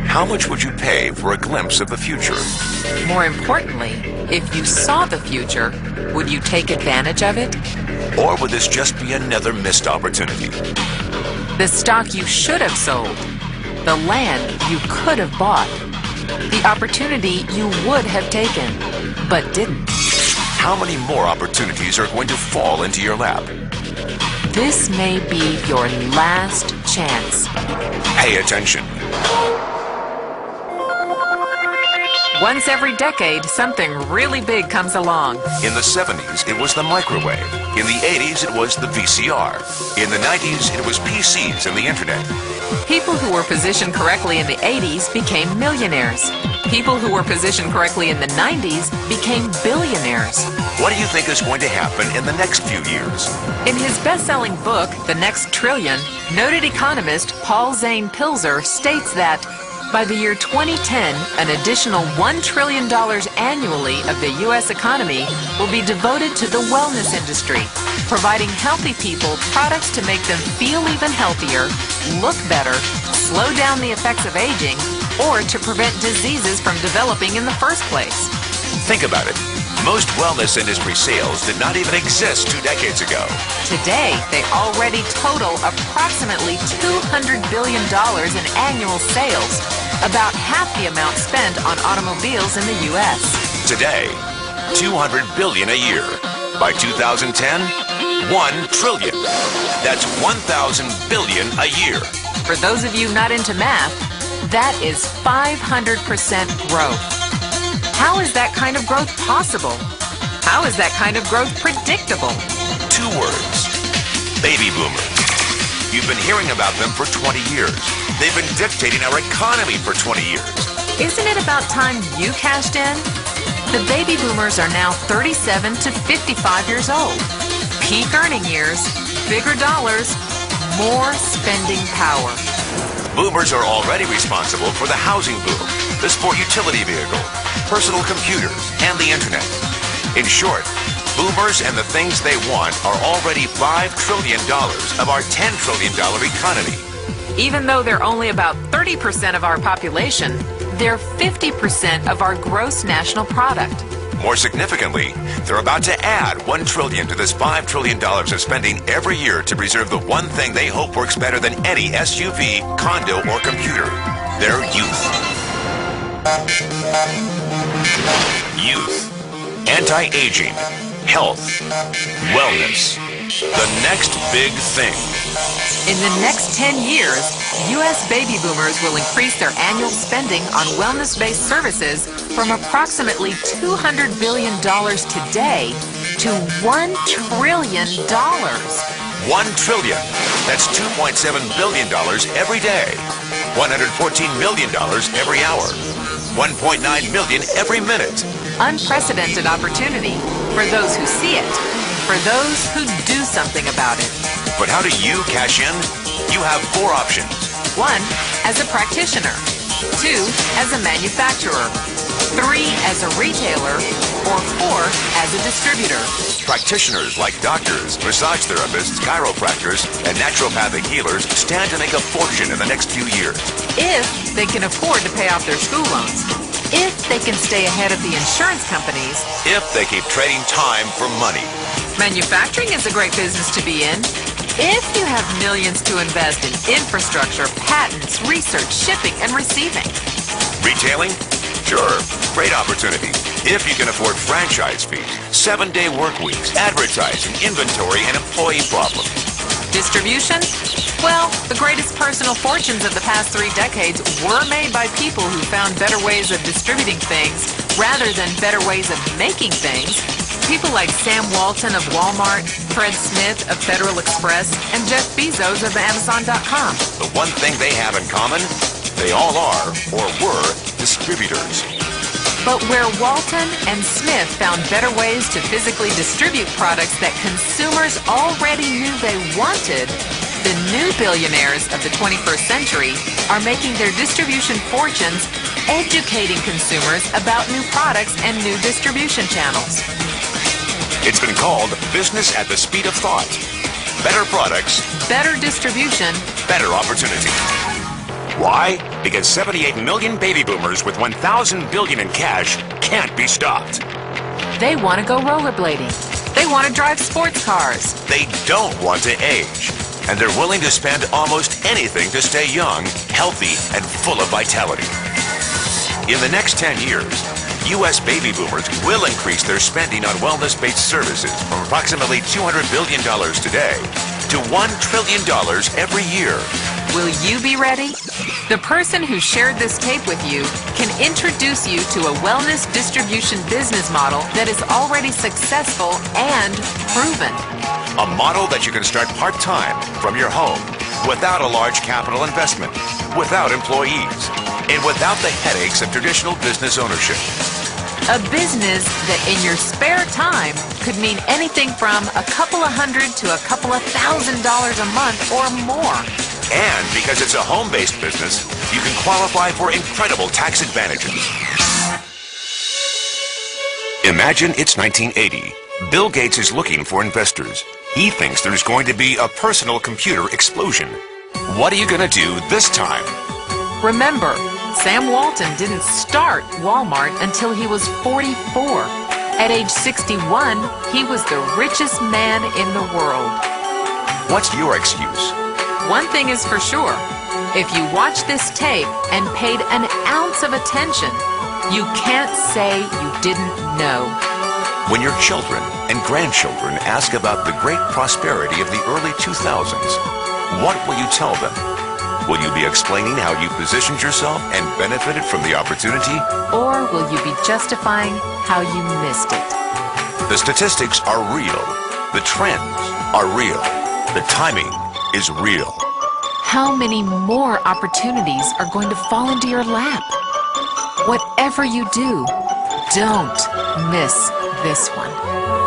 How much would you pay for a glimpse of the future? More importantly, if you saw the future, would you take advantage of it? Or would this just be another missed opportunity? The stock you should have sold, the land you could have bought, the opportunity you would have taken, but didn't. How many more opportunities are going to fall into your lap? This may be your last chance. Pay attention. Once every decade, something really big comes along. In the 70s, it was the microwave. In the 80s, it was the VCR. In the 90s, it was PCs and the internet. People who were positioned correctly in the 80s became millionaires. People who were positioned correctly in the 90s became billionaires. What do you think is going to happen in the next few years? In his best-selling book, The Next Trillion, noted economist Paul Zane Pilzer states that by the year 2010, an additional $1 trillion annually of the U.S. economy will be devoted to the wellness industry, providing healthy people products to make them feel even healthier, look better, slow down the effects of aging, or to prevent diseases from developing in the first place. Think about it. Most wellness industry sales did not even exist 2 decades ago. Today, they already total approximately $200 billion in annual sales, about half the amount spent on automobiles in the U.S. Today, $200 billion a year. By 2010, $1 trillion. That's 1,000 billion a year. For those of you not into math, that is 500% growth. How is that kind of growth possible? How is that kind of growth predictable? 2 words. Baby boomers. You've been hearing about them for 20 years. They've been dictating our economy for 20 years. Isn't it about time you cashed in? The baby boomers are now 37 to 55 years old. Peak earning years, bigger dollars, more spending power. Boomers are already responsible for the housing boom, the sport utility vehicle, personal computers, and the internet. In short, boomers and the things they want are already $5 trillion of our $10 trillion economy. Even though they're only about 30% of our population, they're 50% of our gross national product. More significantly, they're about to add $1 trillion to this $5 trillion of spending every year to preserve the one thing they hope works better than any SUV, condo, or computer: their youth. Youth. Anti-aging. Health. Wellness. The next big thing. In the next 10 years, U.S. baby boomers will increase their annual spending on wellness-based services from approximately $200 billion today to $1 trillion. $1 trillion. That's $2.7 billion every day. $114 million every hour. $1.9 million every minute. Unprecedented opportunity for those who see it, for those who do something about it. But how do you cash in? You have 4 options. 1, as a practitioner. 2, as a manufacturer. 3, as a retailer. Or 4, as a distributor. Practitioners like doctors, massage therapists, chiropractors, and naturopathic healers stand to make a fortune in the next few years. If they can afford to pay off their school loans. If they can stay ahead of the insurance companies. If they keep trading time for money. Manufacturing is a great business to be in. If you have millions to invest in infrastructure, patents, research, shipping, and receiving. Retailing? Sure, great opportunity. If you can afford franchise fees, 7-day work weeks, advertising, inventory, and employee problems. Distribution? Well, the greatest personal fortunes of the past 3 decades were made by people who found better ways of distributing things rather than better ways of making things. People like Sam Walton of Walmart, Fred Smith of Federal Express, and Jeff Bezos of Amazon.com. The one thing they have in common, they all are, or were, distributors. But where Walton and Smith found better ways to physically distribute products that consumers already knew they wanted, the new billionaires of the 21st century are making their distribution fortunes educating consumers about new products and new distribution channels. It's been called business at the speed of thought. better products, better distribution, better opportunity. Why? Because 78 million baby boomers with 1,000 billion in cash can't be stopped. they want to go rollerblading. They want to drive sports cars. They don't want to age. And they're willing to spend almost anything to stay young, healthy, and full of vitality. In the next 10 years, U.S. baby boomers will increase their spending on wellness-based services from approximately $200 billion today to $1 trillion every year. Will you be ready? The person who shared this tape with you can introduce you to a wellness distribution business model that is already successful and proven. A model that you can start part-time from your home without a large capital investment, without employees, and without the headaches of traditional business ownership. A business that in your spare time could mean anything from a couple of $100 to a couple of $1,000 a month or more. And because it's a home-based business, you can qualify for incredible tax advantages. Imagine it's 1980. Bill Gates is looking for investors. He thinks there's going to be a personal computer explosion. What are you going to do this time? Remember, Sam Walton didn't start Walmart until he was 44. At age 61, he was the richest man in the world. What's your excuse? One thing is for sure, if you watch this tape and paid an ounce of attention, you can't say you didn't know. When your children and grandchildren ask about the great prosperity of the early 2000s, what will you tell them? Will you be explaining how you positioned yourself and benefited from the opportunity? Or will you be justifying how you missed it? The statistics are real. The trends are real. The timing is real. How many more opportunities are going to fall into your lap? Whatever you do, don't miss this one.